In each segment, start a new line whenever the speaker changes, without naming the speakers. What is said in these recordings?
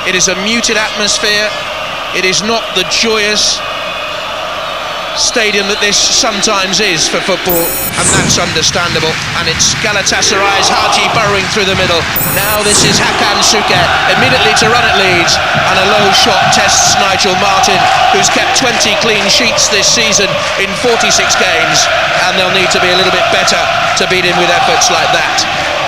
It is a muted atmosphere. It is not the joyous stadium that this sometimes is for football, and that's understandable. And it's Galatasaray's Haji burrowing through the middle. Now this is Hakan Suker immediately to run at Leeds, and a low shot tests Nigel Martyn, who's kept 20 clean sheets this season in 46 games, and they'll need to be a little bit better to beat him with efforts like that.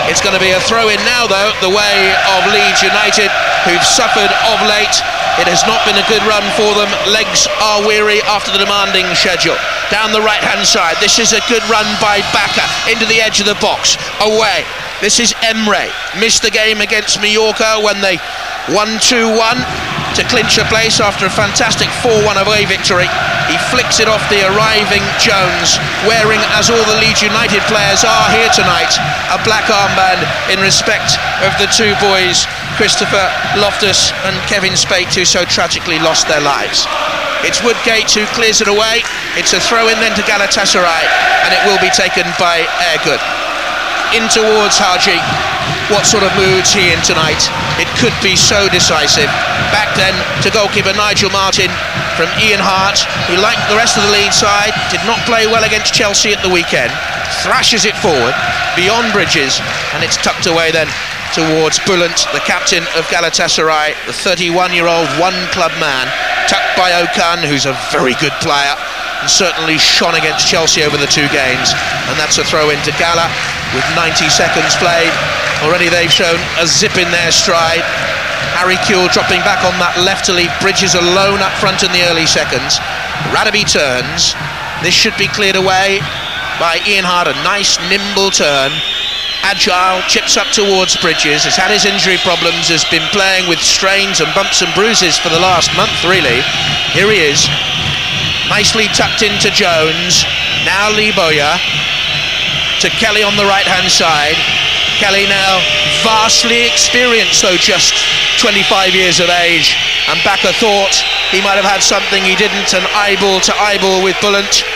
It's going to be a throw-in now, though, the way of Leeds United, who've suffered of late. It has not been a good run for them. Legs are weary after the demanding schedule. Down the right-hand side, this is a good run by Baka into the edge of the box. Away. This is Emre. Missed the game against Mallorca when they won 2-1 to clinch a place after a fantastic 4-1 away victory. He flicks it off the arriving Jones, wearing, as all the Leeds United players are here tonight, a black armband in respect of the two boys, Christopher Loftus and Kevin Spate, who so tragically lost their lives. It's Woodgate who clears it away. It's a throw-in then to Galatasaray, and it will be taken by Ergood. In towards Haji. What sort of mood's he in tonight? It could be so decisive. Back then to goalkeeper Nigel Martyn from Ian Hart, who, like the rest of the Leeds side, did not play well against Chelsea at the weekend. Thrashes it forward beyond Bridges, and it's tucked away then towards Bullant, the captain of Galatasaray, the 31-year-old one-club man, tucked by Okan, who's a very good player and certainly shone against Chelsea over the two games. And that's a throw in to Gala with 90 seconds played. Already they've shown a zip in their stride. Harry Kewell dropping back on that left to leave Bridges alone up front in the early seconds. Radaby turns. This should be cleared away by Ian Hart. A nice nimble turn. Agile, chips up towards Bridges, has had his injury problems, has been playing with strains and bumps and bruises for the last month really. Here he is, nicely tucked into Jones. Now Lee Bowyer to Kelly on the right hand side. Kelly now vastly experienced, though just 25 years of age, and Baka thought he might have had something he didn't, and eyeball to eyeball with Bullant.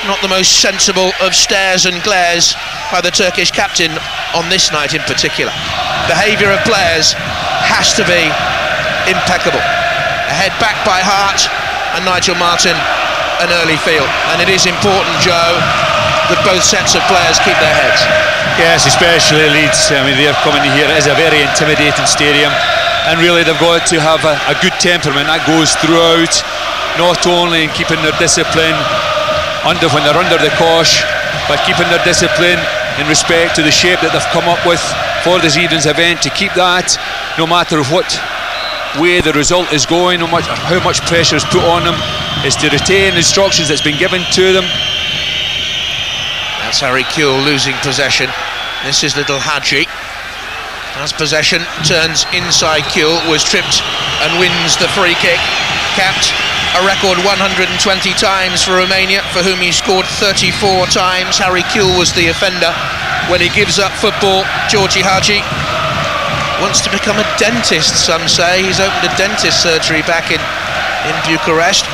Not the most sensible of stares and glares by the Turkish captain on this night in particular. Behaviour of players has to be impeccable. A head back by Hart, and Nigel Martyn an early field. And it is important, Joe, that both sets of players keep their heads.
Yes, especially Leeds. I mean, they're coming here. It is a very intimidating stadium, and really they've got to have a good temperament that goes throughout, not only in keeping their discipline when they're under the cosh, but keeping their discipline in respect to the shape that they've come up with for this evening's event, to keep that no matter what way the result is going, how much pressure is put on them, is to retain instructions that's been given to them.
That's Harry Kewell losing possession. This is little Haji. As possession turns inside, Kewell was tripped and wins the free kick. Capped a record 120 times for Romania, for whom he scored 34 times. Harry Kewell was the offender when he gives up football. Georgie Haji wants to become a dentist, some say. He's opened a dentist surgery back in Bucharest.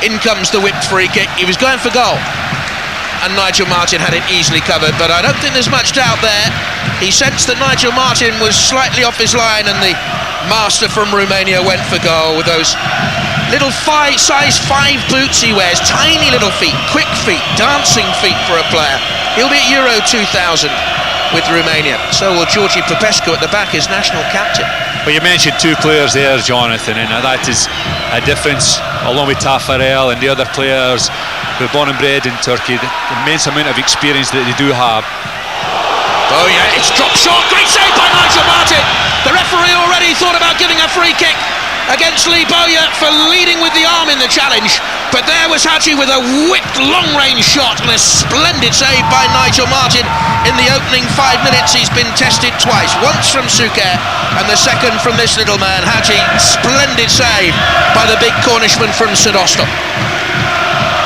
In comes the whipped free kick. He was going for goal, and Nigel Martyn had it easily covered, but I don't think there's much doubt there. He sensed that Nigel Martyn was slightly off his line, and the master from Romania went for goal with those little size 5 boots he wears. Tiny little feet, quick feet, dancing feet for a player. He'll be at Euro 2000 with Romania. So will Georgie Popescu at the back, his national captain.
Well, you mentioned two players there, Jonathan, and that is a difference, along with Tafarel and the other players who are born and bred in Turkey, the immense amount of experience that they do have.
Oh yeah, it's dropped short. Great save by Nigel Martyn. The referee already thought about giving a free kick against Lee Bowyer for leading with the arm in the challenge, but there was Haji with a whipped long-range shot, and a splendid save by Nigel Martyn. In the opening 5 minutes he's been tested twice, once from Suker and the second from this little man Haji. Splendid save by the big Cornishman from St Austell.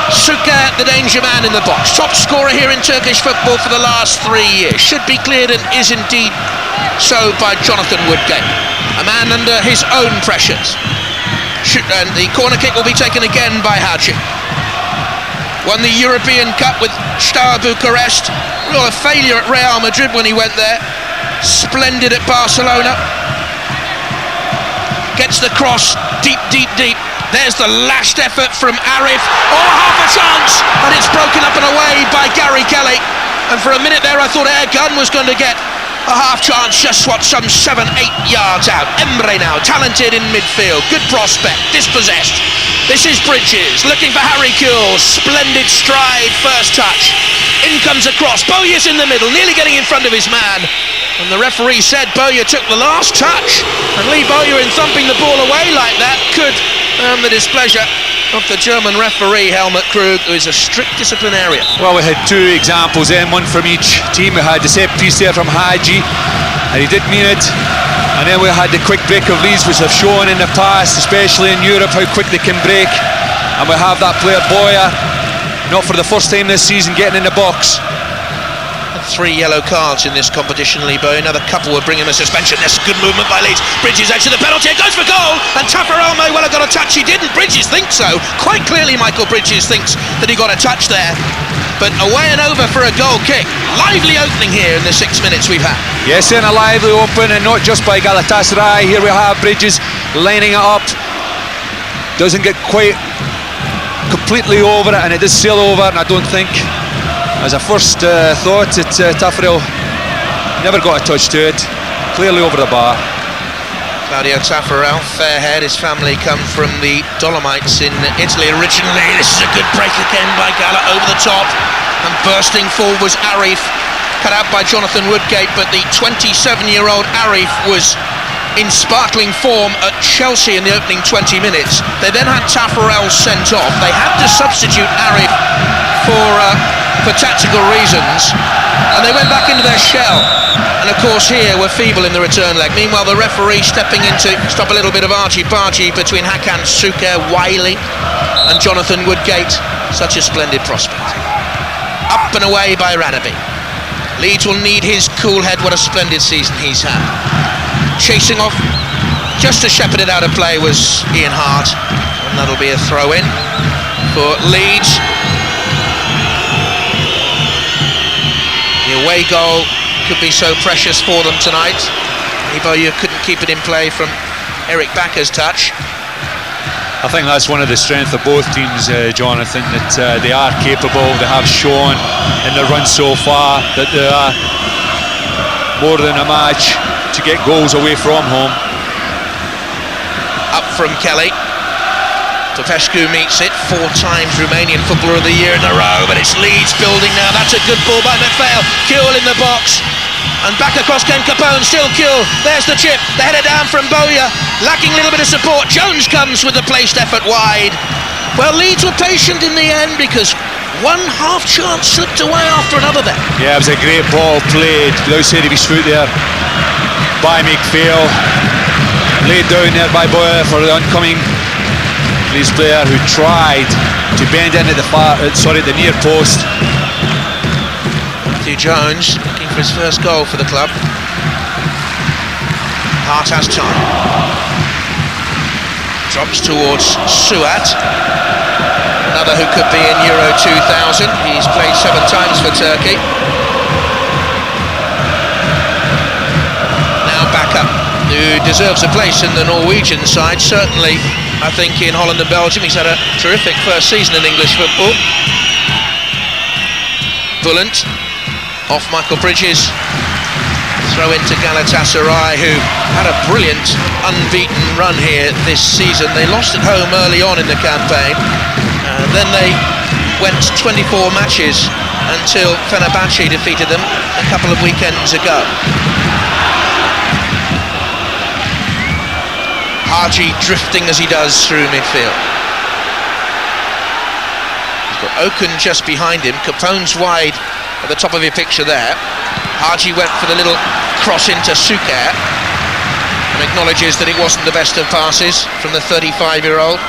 Suker, the danger man in the box, top scorer here in Turkish football for the last 3 years, should be cleared, and is indeed so, by Jonathan Woodgate, a man under his own pressures. And the corner kick will be taken again by Haji. Won the European Cup with Steaua Bucharest. Real a failure at Real Madrid when he went there. Splendid at Barcelona. gets the cross deep. There's the last effort from Arif. Oh, half a chance, and it's broken up and away by Gary Kelly. And for a minute there, I thought Air Gun was going to get a half chance, just some 7-8 yards out. Emre now, talented in midfield, good prospect, dispossessed. This is Bridges, looking for Harry Kuehl. Splendid stride, first touch. In comes across, Bowyer in the middle, nearly getting in front of his man. And the referee said Bowyer took the last touch. And Lee Bowyer, in thumping the ball away like that, could earn the displeasure of the German referee, Hellmut Krug, who is a strict disciplinarian.
Well, we had two examples then, one from each team. We had the set piece there from Haji, and he did mean it. And then we had the quick break of Leeds, which have shown in the past, especially in Europe, how quick they can break. And we have that player Bowyer, not for the first time this season, getting in the box.
3 yellow cards in this competition, Lee Bowyer. Another couple would bring him a suspension. There's good movement by Leeds. Bridges edge to the penalty, it goes for goal, and Taffarel may well have got a touch. He didn't. Bridges thinks so. Quite clearly Michael Bridges thinks that he got a touch there. But away and over for a goal kick. Lively opening here in the 6 minutes we've had.
Yes, and a lively open, and not just by Galatasaray. Here we have Bridges lining it up. Doesn't get quite completely over it, and it does sail over, and I don't think, as a first thought, that Taffarel never got a touch to it. Clearly over the bar.
Claudio Taffarel, fair head. His family come from the Dolomites in Italy originally. This is a good break again by Gala over the top. And bursting forward was Arif, cut out by Jonathan Woodgate. But the 27-year-old Arif was in sparkling form at Chelsea in the opening 20 minutes. They then had Taffarel sent off. They had to substitute Arif for tactical reasons, and they went back into their shell. And of course here we're feeble in the return leg. Meanwhile the referee stepping in to stop a little bit of argy-bargy between Hakan Suker, Wiley and Jonathan Woodgate. Such a splendid prospect. Up and away by Radaby. Leeds will need his cool head. What a splendid season he's had. Chasing off, just to shepherd it out of play, was Ian Hart, and that'll be a throw-in for Leeds. The away goal could be so precious for them tonight. You couldn't keep it in play from Eric Backer's touch.
I think that's one of the strengths of both teams, Jonathan, that they are capable. They have shown in the run so far that they are more than a match to get goals away from home. Up
from Kelly. Topescu meets it, 4 times Romanian Footballer of the Year in a row, but it's Leeds building now. That's a good ball by McPhail. Kuehl in the box, and back across Ken Capone, still Kuehl. There's the chip, the header down from Bowyer, lacking a little bit of support. Jones comes with the placed effort wide. Well, Leeds were patient in the end, because one half chance slipped away after another there.
Yeah, it was a great ball played, without saying of his foot there, by McPhail. Laid down there by Bowyer for the oncoming Leeds player, who tried to bend into the near post.
Matthew Jones looking for his first goal for the club. Hart has time. Drops towards Suat, another who could be in Euro 2000. He's played 7 times for Turkey. Now back up, who deserves a place in the Norwegian side, certainly. I think in Holland and Belgium he's had a terrific first season in English football. Bullant off Michael Bridges. Throw into Galatasaray, who had a brilliant unbeaten run here this season. They lost at home early on in the campaign, then they went 24 matches until Fenerbahce defeated them a couple of weekends ago. Haji drifting as he does through midfield. He's got Okun just behind him. Capone's wide at the top of your picture there. Haji went for the little cross into Suker and acknowledges that it wasn't the best of passes from the 35-year-old.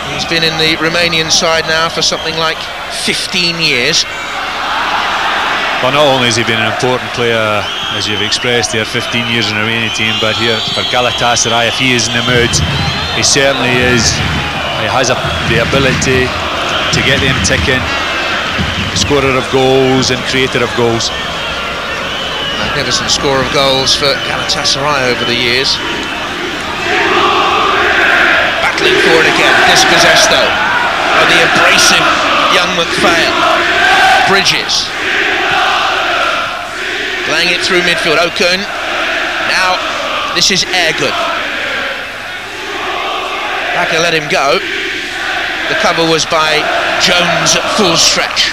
He's been in the Romanian side now for something like 15 years.
Well, not only has he been an important player, as you've expressed there, 15 years in the Romanian team, but here for Galatasaray, if he is in the mood, he certainly is. He has the ability to get them ticking, scorer of goals and creator of goals.
Magnificent score of goals for Galatasaray over the years. dispossessed though by the abrasive young McPhail. Bridges playing it through midfield. Okun. Now this is Ergun. Baka let him go. The cover was by Jones at full stretch.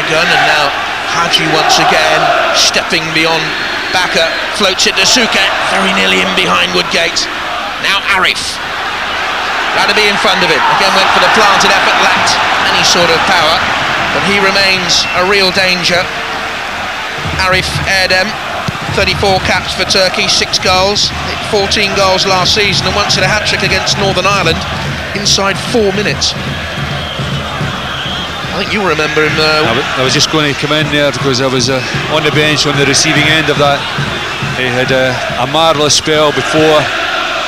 Ergun, and now Haji once again stepping beyond Baka, floats it to Suka, very nearly in behind Woodgate. Now Arif, glad to be in front of him. Again went for the planted effort, lacked any sort of power, but he remains a real danger. Arif Erdem, 34 caps for Turkey, 6 goals, 14 goals last season, and once had a hat-trick against Northern Ireland inside 4 minutes. I think you remember him.
I was just going to come in there because I was on the bench on the receiving end of that. He had a marvellous spell before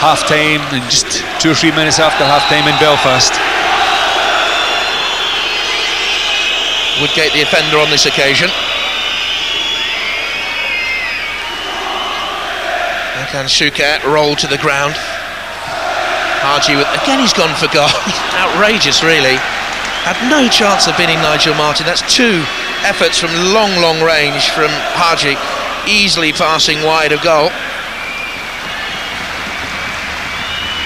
half-time and just 2 or 3 minutes after half-time in Belfast.
Woodgate the offender on this occasion. Hakan Şüker rolled to the ground. Haji with, again he's gone for goal. Outrageous really. Had no chance of beating Nigel Martin. That's 2 efforts from long range from Haji, easily passing wide of goal.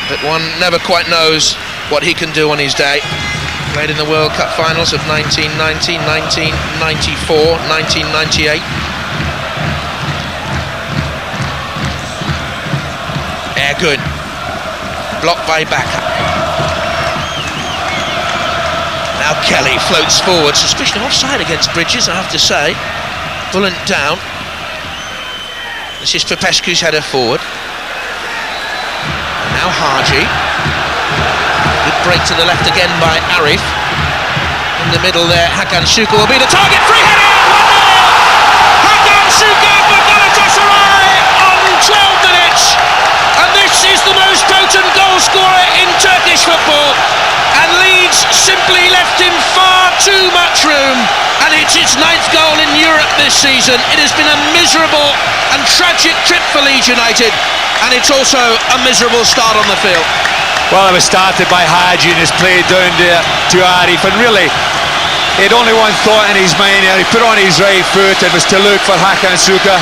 But one never quite knows what he can do on his day. Played in the World Cup finals of 1990, 1994, 1998. Ergun, blocked by Baka. Now Kelly floats forward, suspicion of offside against Bridges, I have to say. Bullant down. This is Popescu's header forward. And now Haji. Good break to the left again by Arif. In the middle there, Hakan Şüker will be the target. Free header! 1-0! Hakan Şüker for Galatasaray on 12 minutes. And this is the most potent goal scorer in Turkish football. And Leeds simply left him far too much room, and it's his 9th goal in Europe this season. It has been a miserable and tragic trip for Leeds United, and it's also a miserable start on the field.
Well, it was started by Haji and his play down there to Arif, and really he had only one thought in his mind there. He put on his right foot and was to look for Hakan Şüker.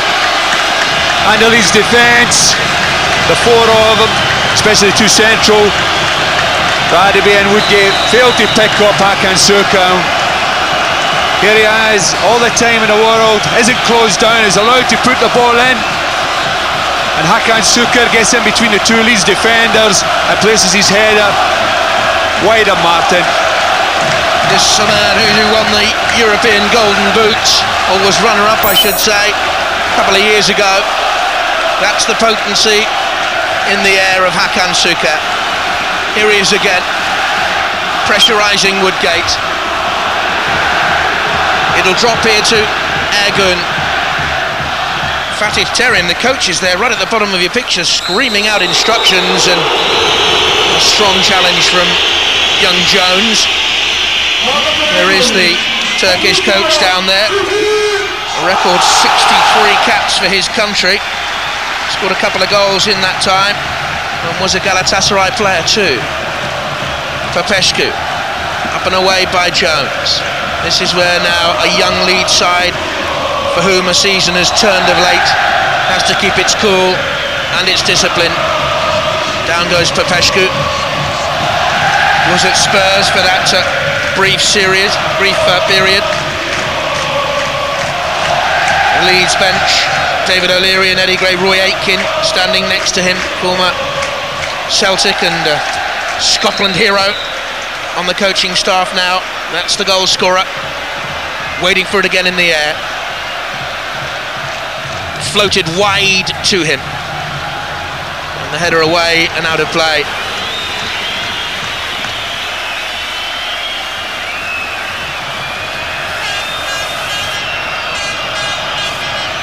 And the Leeds defence, the 4 of them, especially the 2 central, Radiby and Woodgate, failed to pick up Hakan Şüker. Here he is, all the time in the world, isn't closed down, is allowed to put the ball in. And Hakan Şüker gets in between the 2 Leeds defenders and places his header wide of Martin.
This is a man who won the European Golden Boot, or was runner-up I should say, a couple of years ago. That's the potency in the air of Hakan Şüker. Here he is again, pressurising Woodgate. It'll drop here to Ergun. Fatih Terim, the coach, is there right at the bottom of your picture, screaming out instructions, and a strong challenge from young Jones. There is the Turkish coach down there. A record 63 caps for his country. Scored a couple of goals in that time. And was a Galatasaray player too. Popescu, up and away by Jones. This is where now a young Leeds side, for whom a season has turned of late, has to keep its cool and its discipline. Down goes Popescu. Was at Spurs for that brief period. Leeds bench, David O'Leary and Eddie Gray, Roy Aitken standing next to him, former Celtic and Scotland hero on the coaching staff now. That's the goal scorer, waiting for it again in the air. Floated wide to him, and the header away and out of play.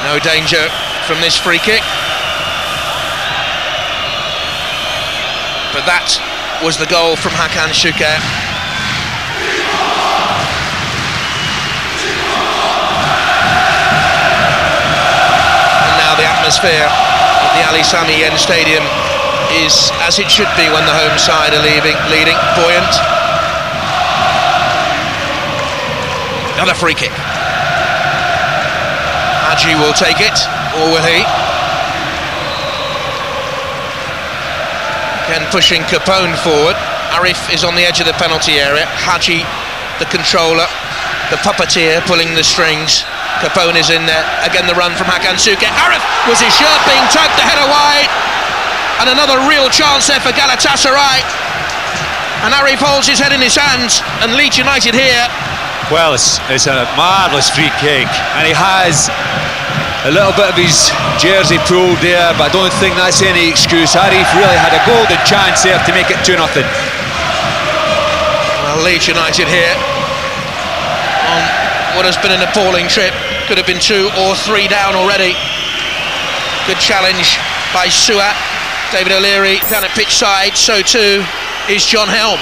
No danger from this free kick. But that was the goal from Hakan Şüker. And now the atmosphere at the Ali Sami Yen Stadium is as it should be when the home side are leading. Buoyant. Another free kick. Hadji will take it, or will he? Again pushing Capone forward. Arif is on the edge of the penalty area. Hadji, the controller, the puppeteer pulling the strings. Capone is in there. Again the run from Hakan Suke. Arif was his shirt being tugged, the header wide. And another real chance there for Galatasaray. And Arif holds his head in his hands, and Leeds United here.
Well, it's a marvellous free kick, and he has a little bit of his jersey pulled there, but I don't think that's any excuse. Arif really had a golden chance there to make it 2-0.
Well, Leeds United here on what has been an appalling trip. Could have been 2 or 3 down already. Good challenge by Suat. David O'Leary down at pitch side, so too is John Helm.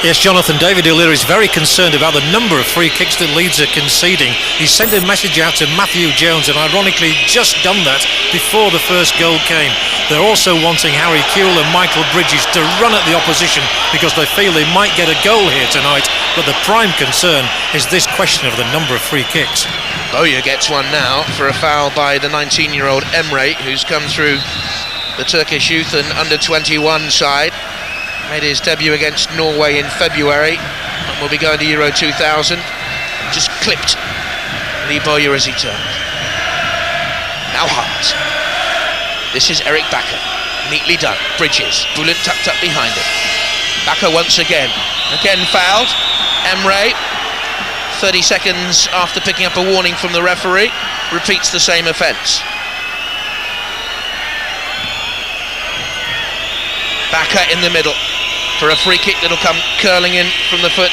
Yes, Jonathan, David O'Leary is very concerned about the number of free kicks that Leeds are conceding. He's sent a message out to Matthew Jones, and ironically just done that before the first goal came. They're also wanting Harry Kewell and Michael Bridges to run at the opposition because they feel they might get a goal here tonight, but the prime concern is this question of the number of free kicks.
Boya gets one now for a foul by the 19-year-old Emre, who's come through the Turkish youth and under-21 side. Made his debut against Norway in February and will be going to Euro 2000. Just clipped Lee Boyer as he turned. Now Hart. This is Eric Bakker. Neatly done. Bridges. Bullet tucked up behind him. Bakker once again. Again fouled. Emre, 30 seconds after picking up a warning from the referee, repeats the same offence. Bakker in the middle for a free kick that'll come curling in from the foot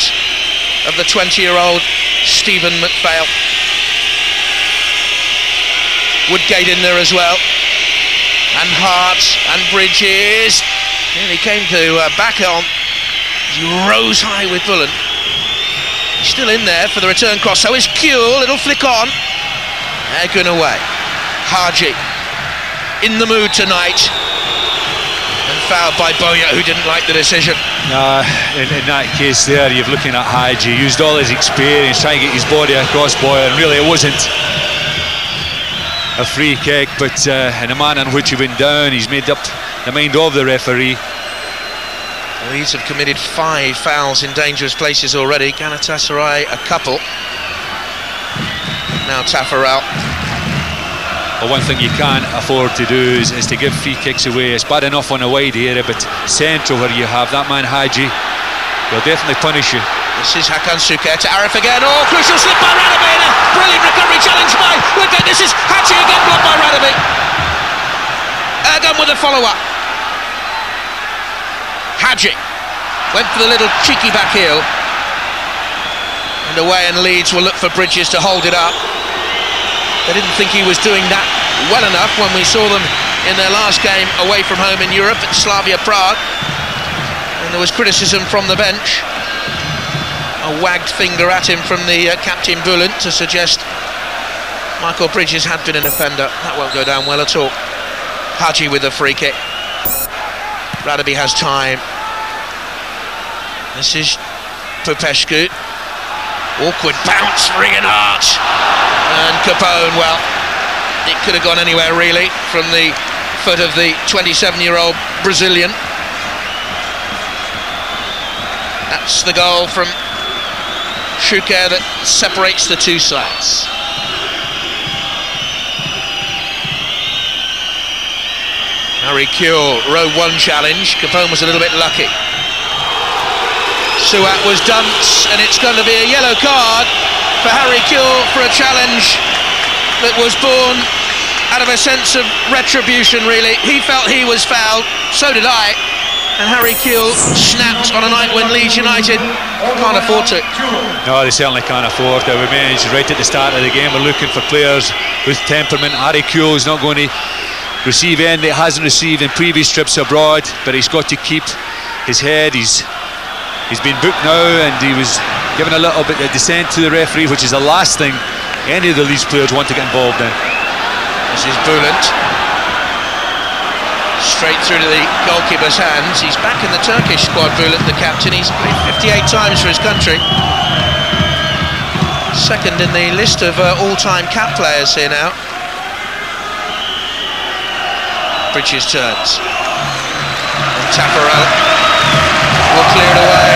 of the 20-year-old Stephen McPhail. Woodgate in there as well, and Hart and Bridges. And he came to Bakker on. He rose high with Bullen. He's still in there for the return cross. So is Kewell. It'll flick on. They're going away. Hadji in the mood tonight. And fouled by Boya, who didn't like the decision.
In that case there, you're looking at Hadji, used all his experience trying to get his body across Boya, and really it wasn't a free kick, but in a manner in which he went down, he's made up the mind of the referee.
Leeds have committed 5 fouls in dangerous places already. Galatasaray a couple. Now Taffarel.
Well, one thing you can't afford to do is to give free kicks away. It's bad enough on a wide area, but central where you have that man Hadji, they'll definitely punish you.
This is Hakan Suke to Arif again. Oh, crucial slip by Radabi. Brilliant recovery challenge by Woodgate. This is Hadji again, blocked by Radabi. Ergun with a follow-up. Hadji went for the little cheeky back heel. And away, and Leeds will look for Bridges to hold it up. They didn't think he was doing that well enough when we saw them in their last game away from home in Europe at Slavia Prague. And there was criticism from the bench. A wagged finger at him from the captain Bullen to suggest Michael Bridges had been an offender. That won't go down well at all. Hadji with a free kick. Radabi has time. This is Popescu. Awkward bounce, ringing hard. And Capone, well, it could have gone anywhere really from the foot of the 27-year-old Brazilian. That's the goal from Schuke that separates the two sides. Harry Kewell, row 1 challenge. Capone was a little bit lucky. Suat was dumped, and it's going to be a yellow card for Harry Kewell for a challenge that was born out of a sense of retribution, really. He felt he was fouled, so did I, and Harry Kewell snapped on a night when Leeds United can't afford to.
No, they certainly can't afford to. We managed right at the start of the game, we're looking for players with temperament. Harry Kewell is not going to receive anything that hasn't received in previous trips abroad, but he's got to keep his head. He's been booked now, and he was given a little bit of dissent to the referee, which is the last thing any of the Leeds players want to get involved in.
This is Bulent. straight through to the goalkeeper's hands. He's back in the Turkish squad, Bulut, the captain. He's played 58 times for his country. Second in the list of all-time cap players here now. Bridges turns. And Taffarel will clear it away.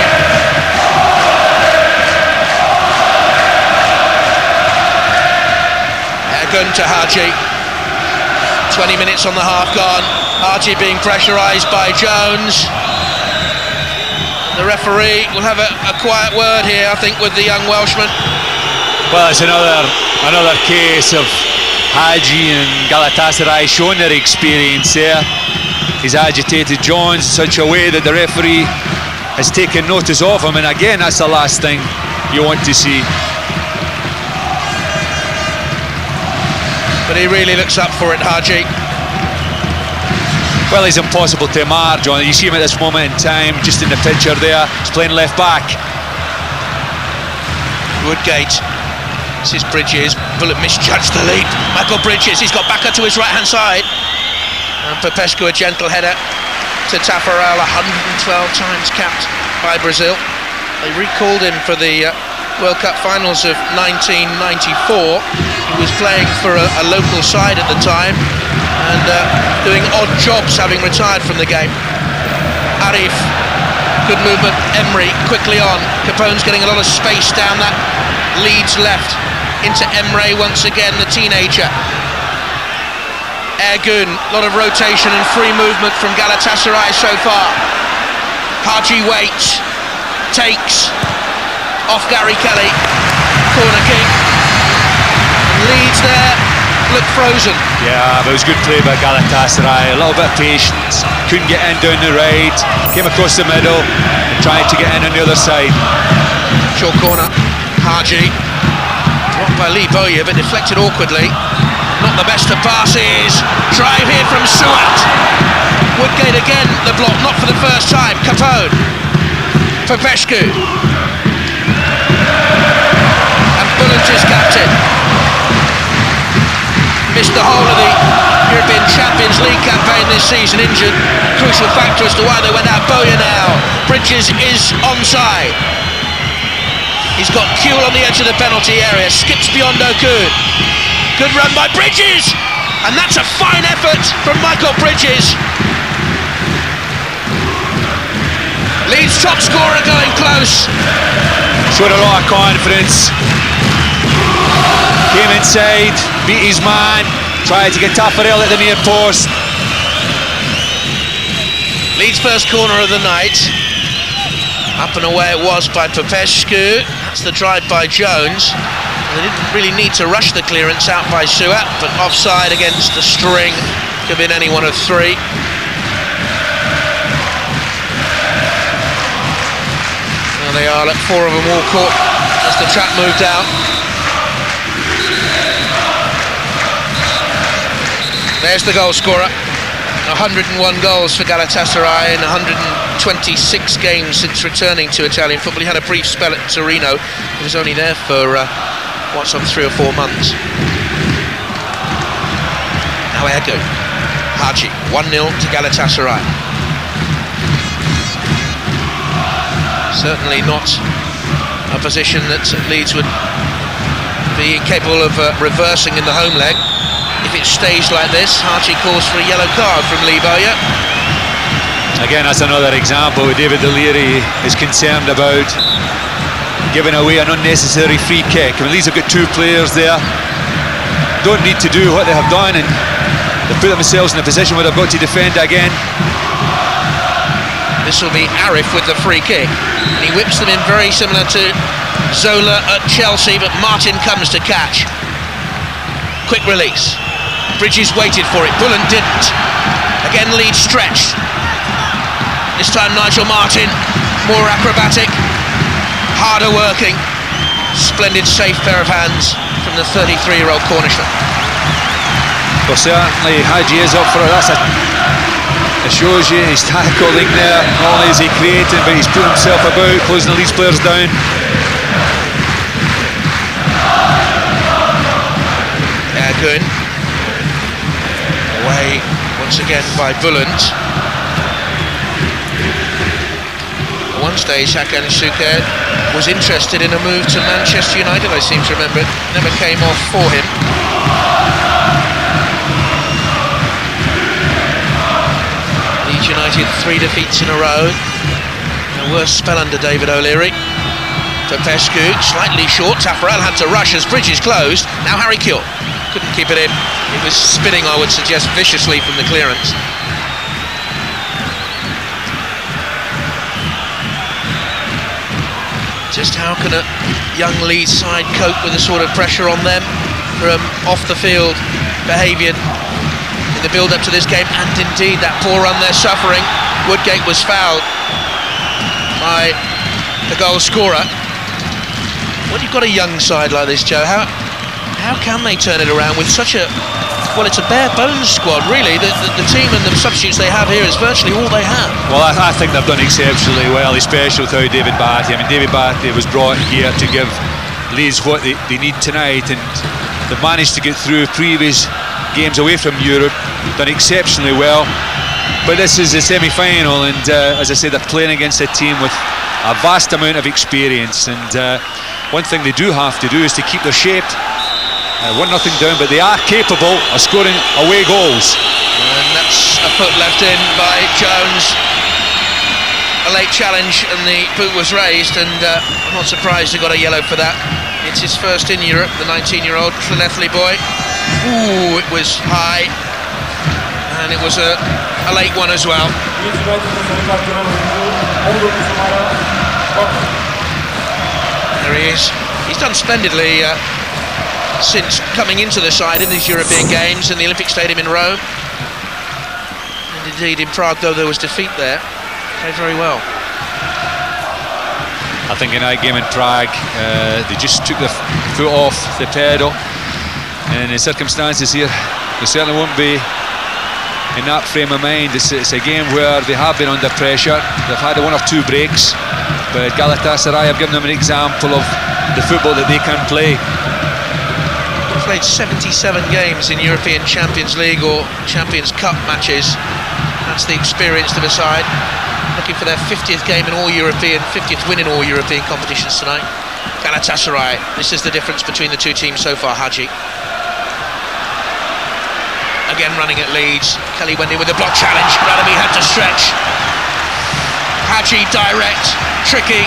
Ergun to Haji. 20 minutes on the half gone. Haji being pressurised by Jones. The referee will have a quiet word here, I think, with the young Welshman.
Well, it's another case of Haji and Galatasaray showing their experience there. He's agitated Jones in such a way that the referee has taken notice of him, and again, that's the last thing you want to see.
But he really looks up for it, Haji.
Well, he's impossible to mark, John. You see him at this moment in time, just in the picture there. He's playing left back.
Woodgate. This is Bridges. Bulut misjudged the lead. Michael Bridges, he's got back to his right-hand side. And Popescu, a gentle header to Taffarel, 112 times capped by Brazil. They recalled him for the World Cup finals of 1994. He was playing for a local side at the time and doing odd jobs, having retired from the game. Arif, good movement. Emre quickly on. Capone's getting a lot of space down that Leeds left into Emre once again, the teenager. Ergun, a lot of rotation and free movement from Galatasaray so far. Haji waits, takes, off Gary Kelly, corner kick. Leeds there look frozen.
Yeah, but it was good play by Galatasaray, a little bit of patience, couldn't get in down the right, came across the middle and tried to get in on the other side.
Short corner, Haji, blocked by Lee Bowyer but deflected awkwardly. Not the best of passes, drive here from Suat. Woodgate again, the block, not for the first time. Capone, Popescu. And Bulut is captain. Missed the whole of the European Champions League campaign this season, injured. Crucial factor as to why they went out. Bowyer now. Bridges is onside. He's got Kuhl on the edge of the penalty area. Skips beyond Okun. Good run by Bridges. And that's a fine effort from Michael Bridges. Leeds top scorer going close.
Showed a lot of confidence. Came inside, beat his man, tried to get Taffarel at the near post.
Leeds' first corner of the night. Up and away it was by Popescu. That's the drive by Jones. And they didn't really need to rush the clearance out by Suat, but offside against the string. Could have been any one of three. There they are, look, four of them all caught as the trap moved out. There's the goal scorer. 101 goals for Galatasaray in 126 games since returning to Italian football. He had a brief spell at Torino. He was only there for what's on 3 or 4 months. Now Ergun. Haji, 1-0 to Galatasaray. Certainly not a position that Leeds would be capable of reversing in the home leg. If it stays like this, Haji calls for a yellow card from Lee Bowyer.
Again, that's another example where David O'Leary is concerned about giving away an unnecessary free kick. I mean, Leeds have got 2 players there, don't need to do what they have done, and they put themselves in a position where they've got to defend again.
This will be Arif with the free kick, and he whips them in very similar to Zola at Chelsea, but Martin comes to catch. Quick release. Bridges waited for it, Bulut didn't. Again Leeds stretched. This time Nigel Martin, more acrobatic, harder working. Splendid safe pair of hands from the 33-year-old Cornishman.
Well, certainly Haji is up for it. It shows you he's tackling there. Not only is he creating, but he's put himself about, closing the Leeds players down.
Ergun away once again by Bulund. At one stage, Hakan Şükür was interested in a move to Manchester United, I seem to remember. It never came off for him. Leeds United 3 defeats in a row. The worst spell under David O'Leary. Popescu, slightly short. Taffarel had to rush as bridges closed. Now Harry Kewell couldn't keep it in. It was spinning, I would suggest, viciously from the clearance. Just how can a young Leeds side cope with the sort of pressure on them from off-the-field behaviour in the build-up to this game, and indeed that poor run they're suffering. Woodgate was fouled by the goal scorer. When you've got a young side like this, Joe, how can they turn it around with such a... Well, it's a bare-bones squad, really. The team and the substitutes they have here is virtually all they have.
Well, I think they've done exceptionally well, especially without David Batty. I mean, David Batty was brought here to give Leeds what they need tonight, and they've managed to get through previous games away from Europe, done exceptionally well. But this is the semi-final, and as I say, they're playing against a team with a vast amount of experience, and one thing they do have to do is to keep their shape. 1-0 down, but they are capable of scoring away goals.
And that's a foot left in by Jones. A late challenge and the boot was raised, and I'm not surprised he got a yellow for that. It's his first in Europe, the 19-year-old Llanelli boy. Ooh, it was high, and it was a late one as well. There he is. He's done splendidly since coming into the side in these European Games in the Olympic Stadium in Rome. And indeed in Prague, though there was defeat there, played very well.
I think in that game in Prague, they just took their foot off the pedal. And in the circumstances here, they certainly won't be in that frame of mind. It's a game where they have been under pressure. They've had 1 or 2 breaks, but Galatasaray have given them an example of the football that they can play.
Played 77 games in European Champions League or Champions Cup matches. That's the experience of a side. Looking for their 50th game in all European, 50th win in all European competitions tonight. Galatasaray, this is the difference between the two teams so far. Hagi. Again running at Leeds. Kelly went in with a block challenge. Radabi had to stretch. Hagi direct, tricky,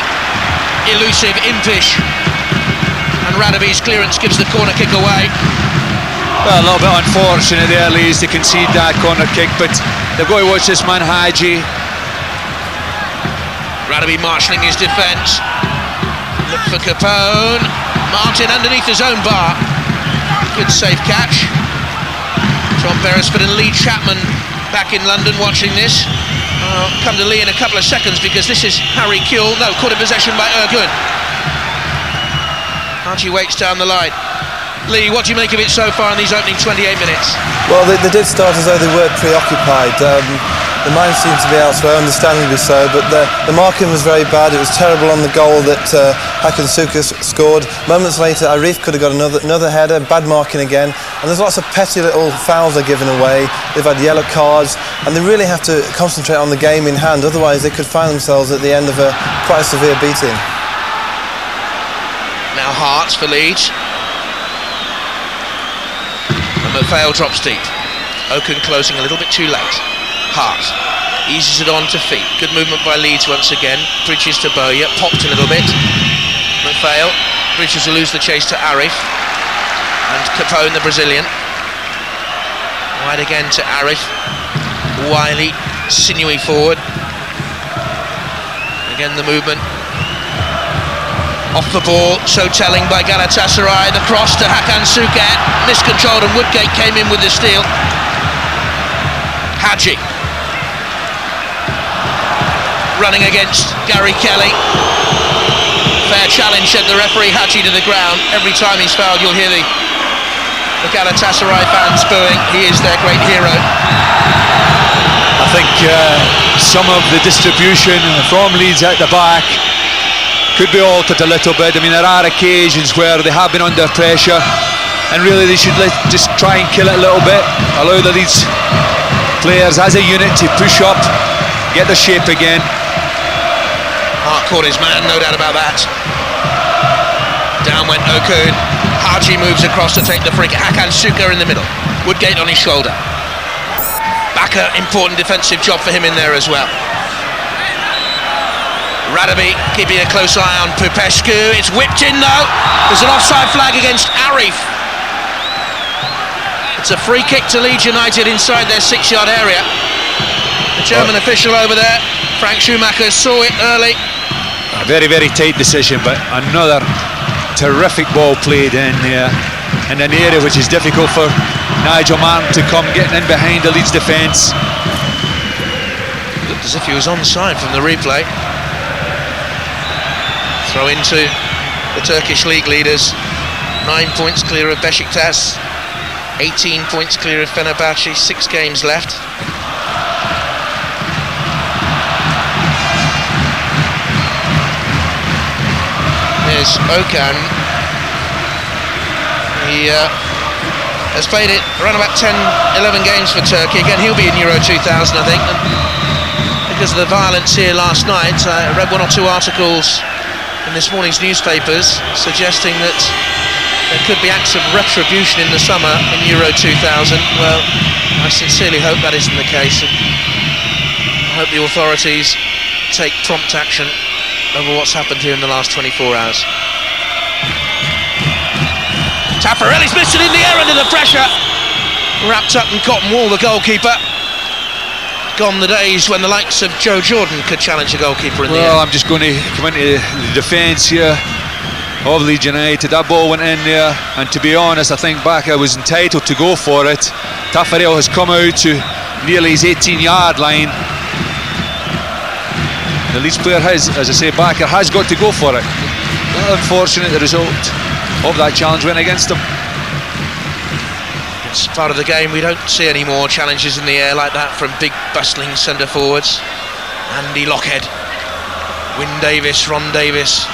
elusive, impish. And Radabi's clearance gives the corner kick away.
Well, a little bit unfortunate there, Leeds, to concede that corner kick, but they've got to watch this man, Hagi.
Radabi marshalling his defence. Look for Capone. Martin underneath his own bar. Good safe catch. Tom Beresford and Lee Chapman back in London watching this. I'll come to Lee in a couple of seconds because this is Harry Kewell. No, caught in possession by Ergun. Hagi waits down the line. Lee, what do you make of it so far in these opening 28 minutes?
Well, they did start as though they were preoccupied. The mind seemed to be elsewhere, understandably so, but the marking was very bad. It was terrible on the goal that Hakan Şükür scored. Moments later, Arif could have got another header, bad marking again, and there's lots of petty little fouls they're giving away. They've had yellow cards, and they really have to concentrate on the game in hand, otherwise they could find themselves at the end of a quite severe beating.
Now Hart for Leeds. And Maffeo drops deep. Okun closing a little bit too late. Hart eases it on to feet. Good movement by Leeds once again. Bridges to Bowyer, popped a little bit. Maffeo. Bridges will lose the chase to Arif. And Capone, the Brazilian. Wide again to Arif. Wily, sinewy forward. Again the movement. Off the ball, so telling by Galatasaray. The cross to Hakan Şükür, miscontrolled, and Woodgate came in with the steal. Hagi running against Gary Kelly. Fair challenge, said the referee. Hagi to the ground. Every time he's fouled, you'll hear the Galatasaray fans booing. He is their great hero.
I think some of the distribution from Leeds at the back could be altered a little bit. I mean, there are occasions where they have been under pressure, and really they should just try and kill it a little bit, allow the Leeds players as a unit to push up, get their shape again.
Hart caught his man, no doubt about that. Down went Okun. Haji moves across to take the free kick. Hakan Suka in the middle. Woodgate on his shoulder. Baka, important defensive job for him in there as well. Radaby keeping a close eye on Popescu. It's whipped in though. There's an offside flag against Arif. It's a free kick to Leeds United inside their 6-yard area. The German official over there, Frank Schumacher, saw it early.
A very, very tight decision, but another terrific ball played in an area which is difficult for Nigel Martin to come getting in behind the Leeds defence.
Looked as if he was onside from the replay. Throw into the Turkish league leaders. 9 points clear of Beşiktaş, 18 points clear of Fenerbahçe, 6 games left. Here's Okan. He has played it around about 10-11 games for Turkey. Again, he'll be in Euro 2000, I think. And because of the violence here last night, I read 1 or 2 articles in this morning's newspapers suggesting that there could be acts of retribution in the summer in Euro 2000. Well, I sincerely hope that isn't the case, and I hope the authorities take prompt action over what's happened here in the last 24 hours. Taffarelli's missed it in the air under the pressure. Wrapped up in cotton wool, the goalkeeper. Gone the days when the likes of Joe Jordan could challenge a goalkeeper in the air.
Well, I'm just going to come into the defence here of Leeds United. That ball went in there, and to be honest, I think Baka was entitled to go for it. Taffarel has come out to nearly his 18-yard line. The Leeds player has, as I say, Baka has got to go for it. Unfortunate, the result of that challenge went against him.
It's part of the game. We don't see any more challenges in the air like that from big bustling centre forwards. Andy Lockhead, Wyn Davies, Ron Davies.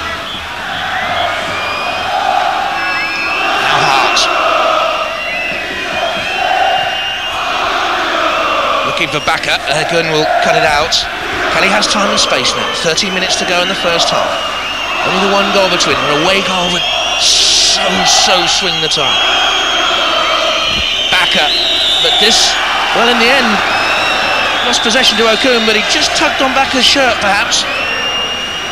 Now Hart. Looking for Baka. Gunn will cut it out. Kelly has time and space now. 13 minutes to go in the first half. Only the 1 goal between. An away goal would so swing the tide. Baka, but this, well, in the end, lost possession to Okun, but he just tugged on Baka's shirt, perhaps.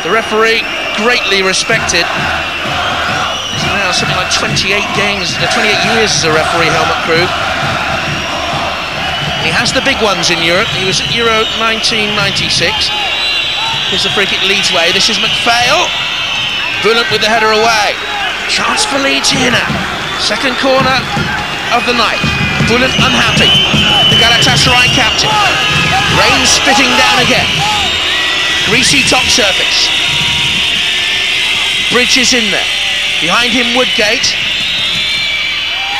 The referee, greatly respected. He's now something like 28 years as a referee, Hellmut Krug. He has the big ones in Europe. He was at Euro 1996. Here's the free kick Leeds way. This is McPhail. Bullet with the header away. Chance for Leeds here now. Second corner of the night. Bullet unhappy. The Galatasaray captain. Rain spitting down again. Greasy top surface. Bridges in there. Behind him Woodgate.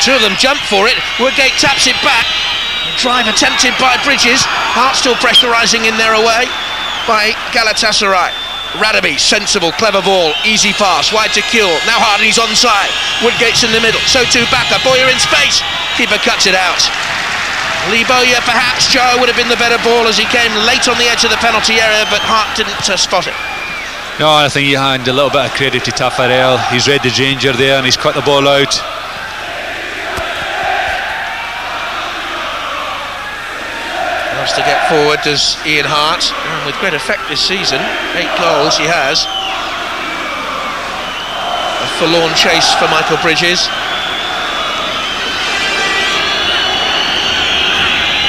2 of them jump for it. Woodgate taps it back. Drive attempted by Bridges. Hart still pressurising in there away by Galatasaray. Radaby, sensible, clever ball, easy pass, wide to Kuhl. Now Hardy's onside. Woodgate's in the middle. So too Baka. Boyer in space. Keeper cuts it out. Lee Bowyer, perhaps. Joe would have been the better ball as he came late on the edge of the penalty area, but Hart didn't spot it.
No, I think you hand a little bit of credit to Taffarel. He's read the danger there and he's cut the ball out.
To get forward does Ian Hart, and with great effect this season. 8 goals he has. A forlorn chase for Michael Bridges.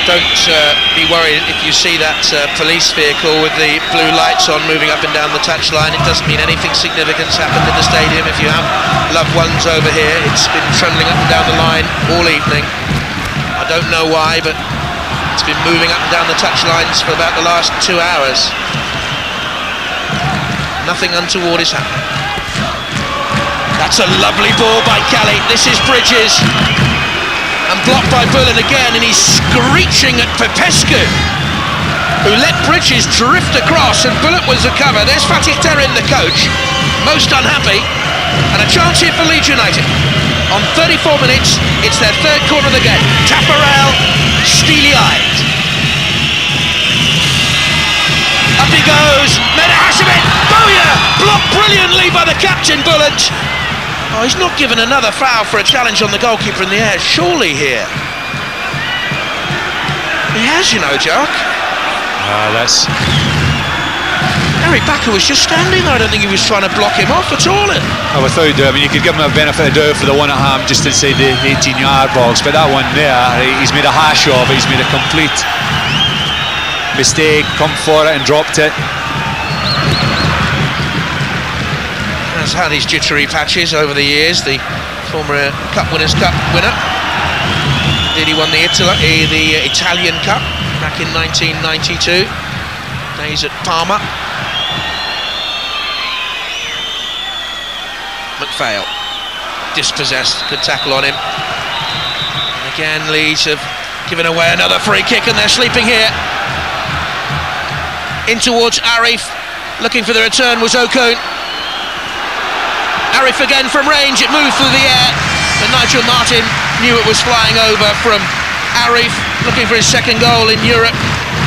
Don't be worried if you see that police vehicle with the blue lights on moving up and down the touchline. It doesn't mean anything significant's happened in the stadium. If you have loved ones over here, it's been trundling up and down the line all evening. I don't know why, but it's been moving up and down the touchlines for about the last 2 hours. Nothing untoward is happening. That's a lovely ball by Kelly. This is Bridges. And blocked by Bullen again, and he's screeching at Popescu, who let Bridges drift across, and Bullen was the cover. There's Fatih Terim, the coach, most unhappy. And a chance here for Leeds United. On 34 minutes, it's their 3rd corner of the game. Taffarel, steely-eyed. blocked brilliantly by the captain, Bullet. Oh, he's not given another foul for a challenge on the goalkeeper in the air, surely here. He has, you know, Jock.
That's...
Eric Bakker was just standing there. I don't think he was trying to block him off at all.
Oh, without doubt, I mean, you could give him a benefit of doubt for the one at hand just inside the 18-yard box, but that one there, he's made a hash of it. He's made a complete mistake, come for it and dropped it.
Has had his jittery patches over the years, the former Cup Winners' Cup winner. Did he won the Italian Cup back in 1992, days at Parma. McPhail, dispossessed, good tackle on him. And again, Leeds have given away another free kick and they're sleeping here. In towards Arif, looking for the return was Okun. Arif again from range, it moved through the air, but Nigel Martin knew it was flying over from Arif, looking for his second goal in Europe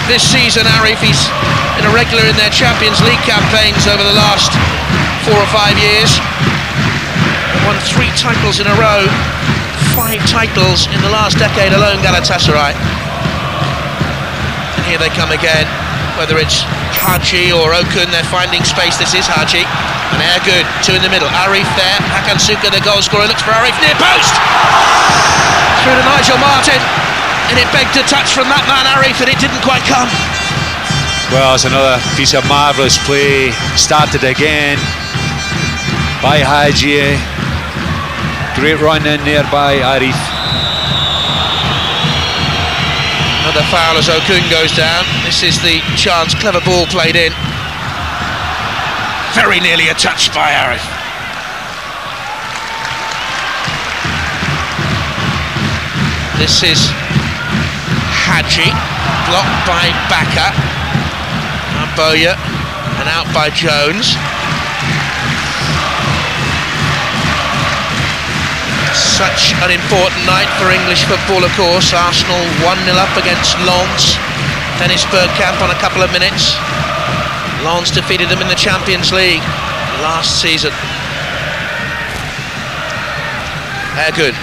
this season. Arif, he's been a regular in their Champions League campaigns over the last 4 or 5 years. Won 3 titles in a row, 5 titles in the last decade alone, Galatasaray. And here they come again, whether it's Haji or Okun, they're finding space. This is Haji, and they're good, 2 in the middle. Arif there, Hakan Suka, the goal scorer, looks for Arif, near post! Through to Nigel Martin, and it begged a touch from that man Arif, and it didn't quite come.
Well, it's another piece of marvellous play, started again by Haji. Great run in there by Arif.
Another foul as Okun goes down. This is the chance, clever ball played in. Very nearly a touch by Arif. This is Haji, blocked by Bakker. Now Boya, and out by Jones. Such an important night for English football, of course. Arsenal 1-0 up against Lens. Dennis Bergkamp on a couple of minutes. Lens defeated them in the Champions League last season. Good.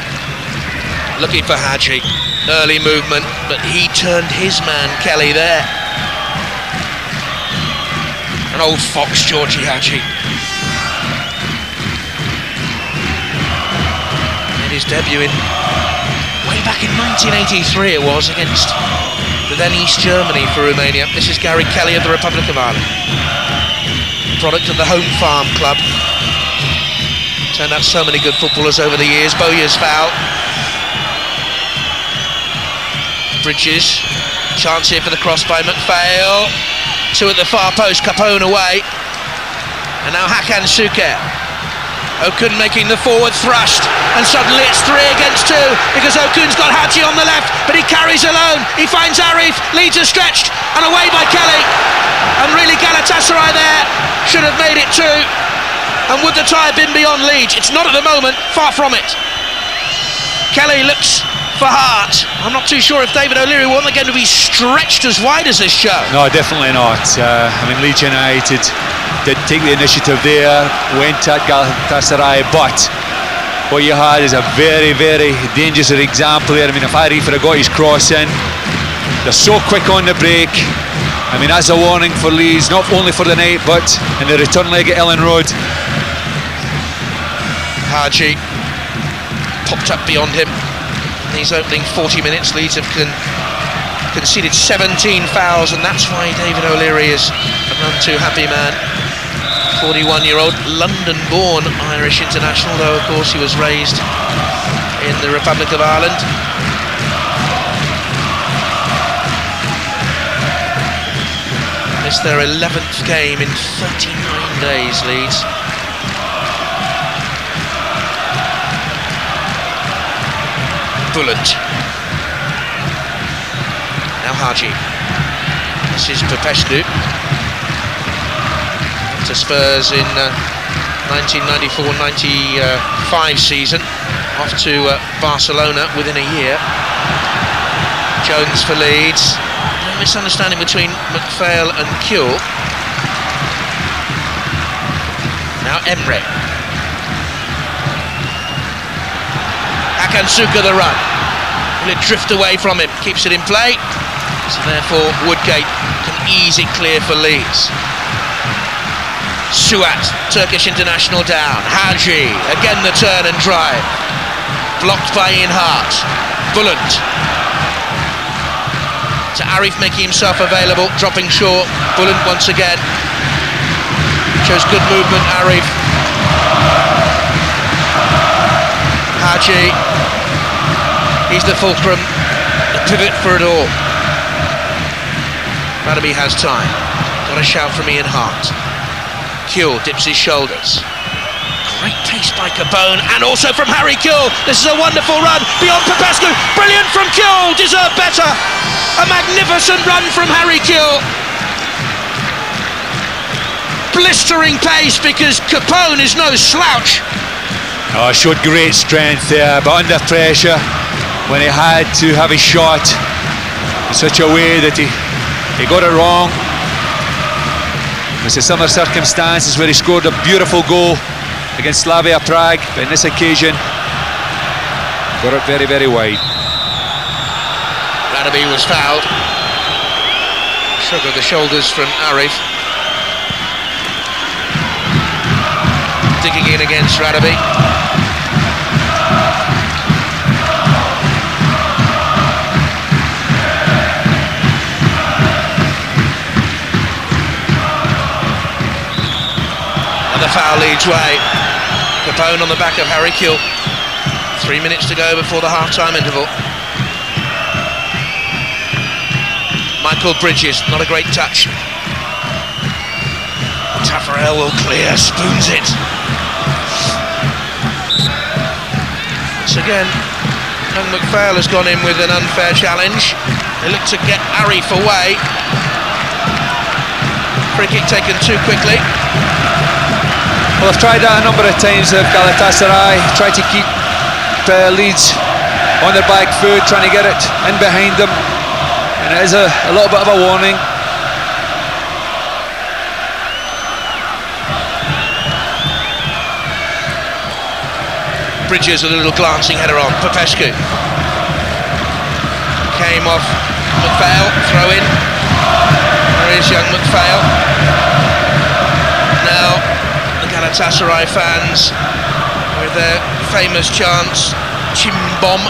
Looking for Haji. Early movement, but he turned his man Kelly there. An old fox, Georgie Haji. His debut in way back in 1983 it was, against the then East Germany for Romania. This is Gary Kelly of the Republic of Ireland, product of the Home Farm Club. Turned out so many good footballers over the years. Boya's foul. Bridges, chance here for the cross by McPhail. 2 at the far post, Capone away, and now Hakan Suka. Okun making the forward thrust, and suddenly it's 3 against 2 because Okun's got Haji on the left, but he carries alone. He finds Arif, Leeds are stretched, and away by Kelly. And really Galatasaray there should have made it 2. And would the tie have been beyond Leeds? It's not at the moment, far from it. Kelly looks for Hart. I'm not too sure if David O'Leary wasn't going to be stretched as wide as this show.
No, definitely not. I mean, Leeds United did take the initiative there, went at Galatasaray, but what you had is a very, very dangerous example there. I mean, if Arif had got his cross in, they're so quick on the break. I mean, that's a warning for Leeds, not only for the night, but in the return leg at Ellen Road.
Haji popped up beyond him. In these opening 40 minutes, Leeds have conceded 17 fouls, and that's why David O'Leary is a none too happy man. 41-year-old London-born Irish international, though of course he was raised in the Republic of Ireland. Missed their 11th game in 39 days, Leeds. Bullet. Now Haji. This is Popescu. To Spurs in 1994-95 season, off to Barcelona within a year. Jones for Leeds. No misunderstanding between McPhail and Kuehl. Now Emre. Akansuka the run. Will it drift away from him? Keeps it in play. So therefore Woodgate can ease it clear for Leeds. Suat, Turkish international down. Haji, again the turn and drive. Blocked by Ian Hart. Bullant. To Arif making himself available, dropping short. Bullant once again. Shows good movement, Arif. Haji. He's the fulcrum, the pivot for it all. Radaby has time. Got a shout from Ian Hart. Kuehl dips his shoulders. Great pace by Capone, and also from Harry Kuehl. This is a wonderful run beyond Popescu. Brilliant from Kuehl, deserved better. A magnificent run from Harry Kuehl. Blistering pace because Capone is no slouch.
Oh, showed great strength there, but under pressure, when he had to have a shot in such a way that he got it wrong. It's a similar circumstances where he scored a beautiful goal against Slavia Prague, but in this occasion got it very, very wide.
Radaby was fouled. Shrug of the shoulders from Arif. Digging in against Radaby. The foul Leeds way. Capone on the back of Harry Kuehl. 3 minutes to go before the half-time interval. Michael Bridges, not a great touch. Taffarel will clear, spoons it. Once again, young McPhail has gone in with an unfair challenge. They look to get Arif away. Free kick taken too quickly.
Well, I've tried that a number of times of Galatasaray, tried to keep Leeds on their back foot, trying to get it in behind them, and it is a little bit of a warning.
Bridges with a little glancing header on. Popescu came off McPhail, throw in. There is young McPhail. Now Galatasaray fans with their famous chants, Chimbom.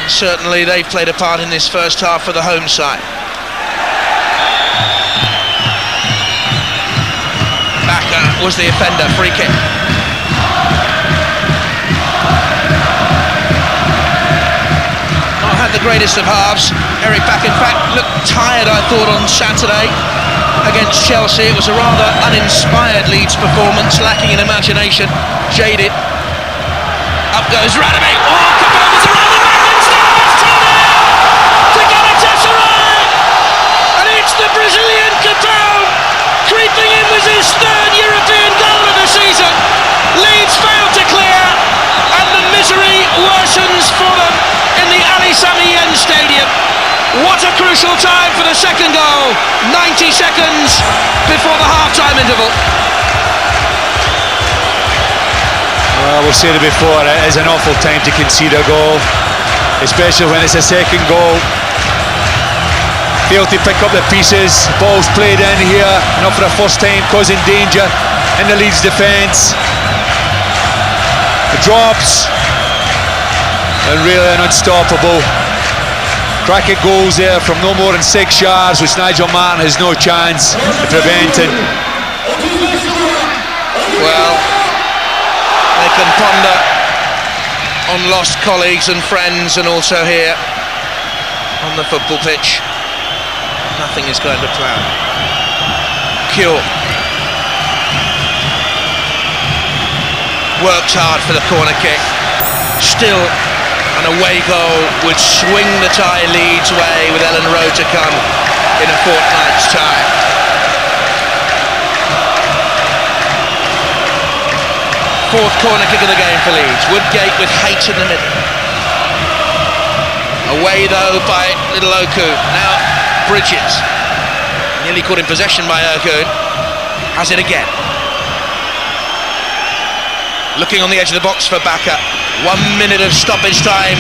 Certainly they've played a part in this first half for the home side. Baka was the offender, free kick. Not had the greatest of halves. Eric Back in fact looked tired, I thought, on Saturday against Chelsea. It was a rather uninspired Leeds performance, lacking in imagination, jaded. Up goes Radaby. Oh, Capone is around the back and it's to Galatasaray! And it's the Brazilian Capone creeping in with his third European goal of the season. Leeds failed to clear, and the misery worsens for them in the Ali Sami Yen Stadium. What a crucial time for the second goal, 90 seconds before the half-time interval.
Well, we've said it before, it is an awful time to concede a goal, especially when it's a second goal. Failed to pick up the pieces, ball's played in here, not for the first time, causing danger in the Leeds defence. The drops, and really an unstoppable. Cracking goals there from no more than 6 yards, which Nigel Martin has no chance of preventing.
Well, they can ponder on lost colleagues and friends, and also here on the football pitch. Nothing is going to plan. Kuehl worked hard for the corner kick. Still, an away goal would swing the tie Leeds way with Ellen Rowe to come in a fortnight's time. Fourth corner kick of the game for Leeds. Woodgate with Haight in the middle. Away though by Little Oku. Now Bridges. Nearly caught in possession by Oku. has it again. Looking on the edge of the box for Baka. 1 minute of stoppage time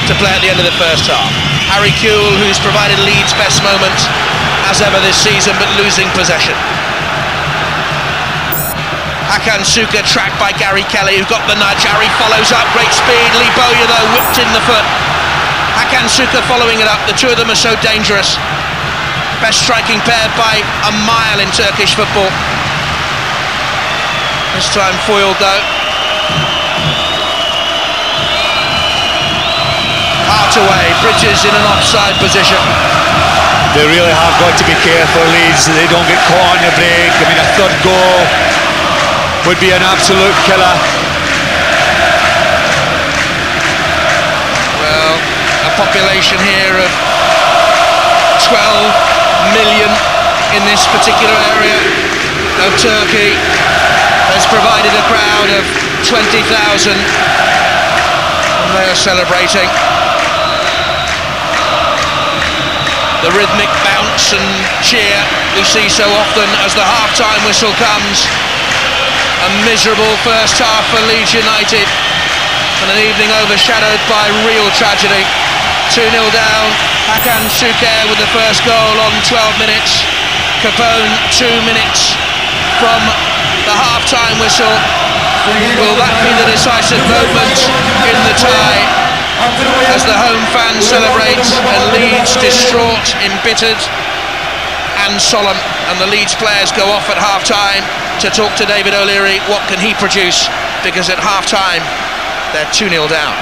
to play at the end of the first half. Harry Kewell, who's provided Leeds' best moment as ever this season, but losing possession. Hakan Suka tracked by Gary Kelly, who got the nudge. Harry follows up, great speed. Lee Bowyer, though, whipped in the foot. Hakan Suka following it up. The two of them are so dangerous. Best striking pair by a mile in Turkish football. This time foiled, though. Heart away, Bridges in an offside position.
They really have got to be careful, Leeds, that they don't get caught on the break. I mean, a third goal would be an absolute killer.
Well, a population here of 12 million in this particular area of Turkey has provided a crowd of 20,000, and they are celebrating. The rhythmic bounce and cheer we see so often as the half-time whistle comes. A miserable first half for Leeds United, and an evening overshadowed by real tragedy. 2-0 down, Hakan Suka with the first goal on 12 minutes. Capone 2 minutes from the half-time whistle. Will that be the decisive moment in the tie? As the home fans celebrate, and Leeds distraught, embittered and solemn, and the Leeds players go off at half-time to talk to David O'Leary. What can he produce? Because at half-time they're 2-0 down.